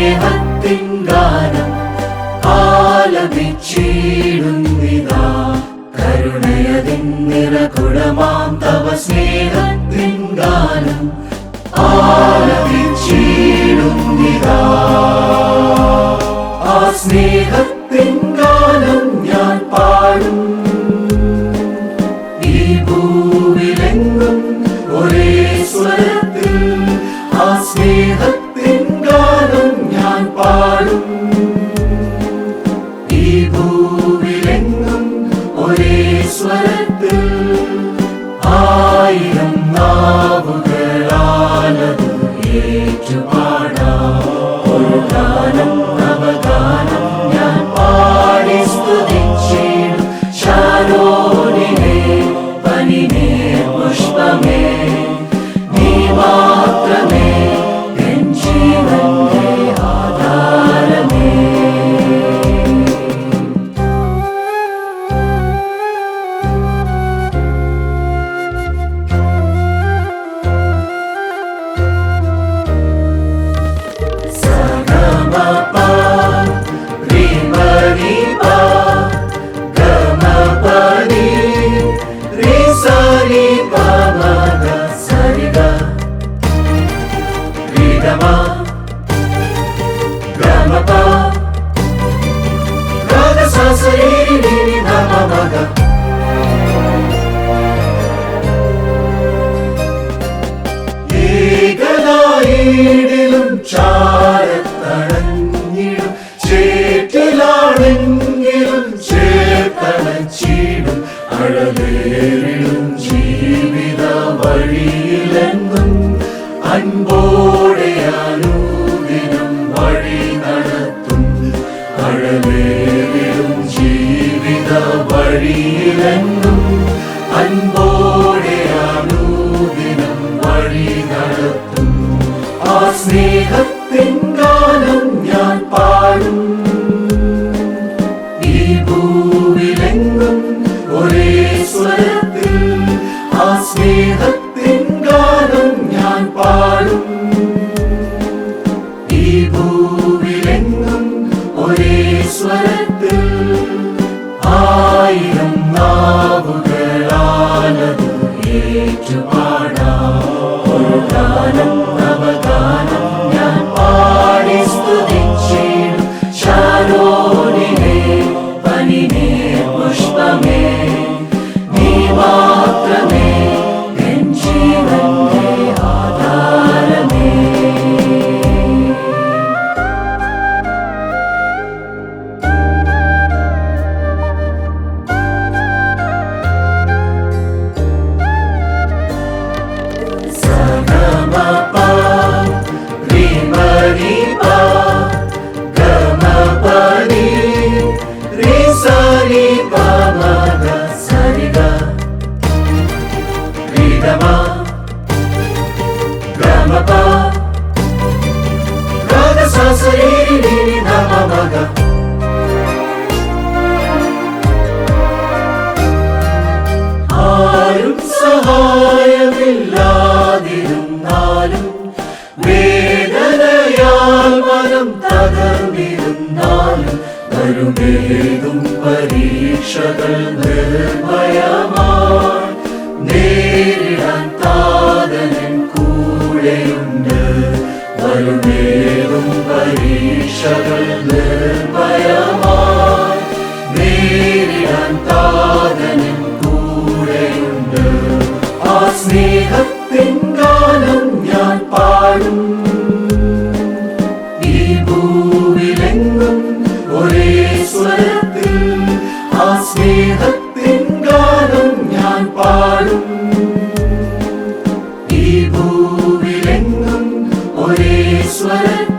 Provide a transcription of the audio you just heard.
സ്നേഹത്തിൻ ഗാനം ആലപിച്ചിടുന്നിതാ. കരുണയതിൻ നിറകുടമാം തവ സ്നേഹത്തിൻ ഗാനം ആലപിച്ചിടുന്നിതാ. ആ സ്നേഹത്തിൻ ഗാനം ഞാൻ പാടും. ഈ ഭൂവിലെങ്ങും ഒരേ സ്വരത്തിൽ ആ സ്നേഹത്തിൻ ഗാനം ഞാൻ പാടും. ഈ ഭൂവിലെങ്ങും ഒരേ സ്വരത്തിൽ ആയിരം നാവുകളാലത് ഏറ്റുപാടാം. ഒരു ഗാനം നവഗാനം ഞാൻ പാടി സ്തുതിച്ചിടും. ശാരോനിനെ പനിനേ പുഷ്പമേ നീ മാത്രമേ എൻ ജീവന്റെ ആധാരമേ. ഏകനായിടിലും ചാരത്തണഞ്ഞിടും. ചേറ്റിലാണെങ്കിലും ചേർത്തണച്ചിടും. അഴലേറിടും ജീവിത വഴിയിലെന്നും അൻപോടെ അനുദിനം വഴി നടത്തും. അഴലേറിടും ജീവിത വഴിയിലെന്നും അൻപോടെ അനുദിനം വഴി നടത്തും. ആ സ്നേഹത്തിൻ ഗാനം ഞാൻ പാടും. ഈ ഭൂവിലെങ്ങും ഒരേ സ്വരത്തിൽ ആ സ്നേഹത്തിൻ ഗാനം ഞാൻ പാടും. ഈ ഭൂവിലെങ്ങും ഒരേ സ്വരത്തിൽ ആയിരം നാവുകളാലത് ഏറ്റുപാടാം. ഒരു ഗാനം നവഗാനം ഞാൻ പാടി സ്തുതിച്ചിടും. ശാരോനിനെ പനിനേ പുഷ്പമേ നീ മാത്രമേ എൻ ജീവന്റെ ആധാരമേ. ആരും സഹായമില്ലാതിരുന്നാലും വേദനയാൽ മനം തകർന്നിരുന്നാലും വരുമേതും പരീക്ഷകൾ നിർഭയമായി നേരിടാൻ താതനൻ കൂടെയുണ്ട്. വരുമേതും പരീക്ഷകൾ നിർഭയമായി നേരിടാൻ താതനൻ കൂടെയുണ്ട്. ആ സ്നേഹത്തിൻ ഗാനം ഞാൻ പാടും. ഈ ഭൂവിലെങ്ങും ഒരേ സ്വരത്തിൽ ആ സ്നേഹത്തിൻ ഗാനം ഞാൻ പാടും. ഈ ഭൂവിലെങ്ങും ഒരേ സ്വരത്തിൽ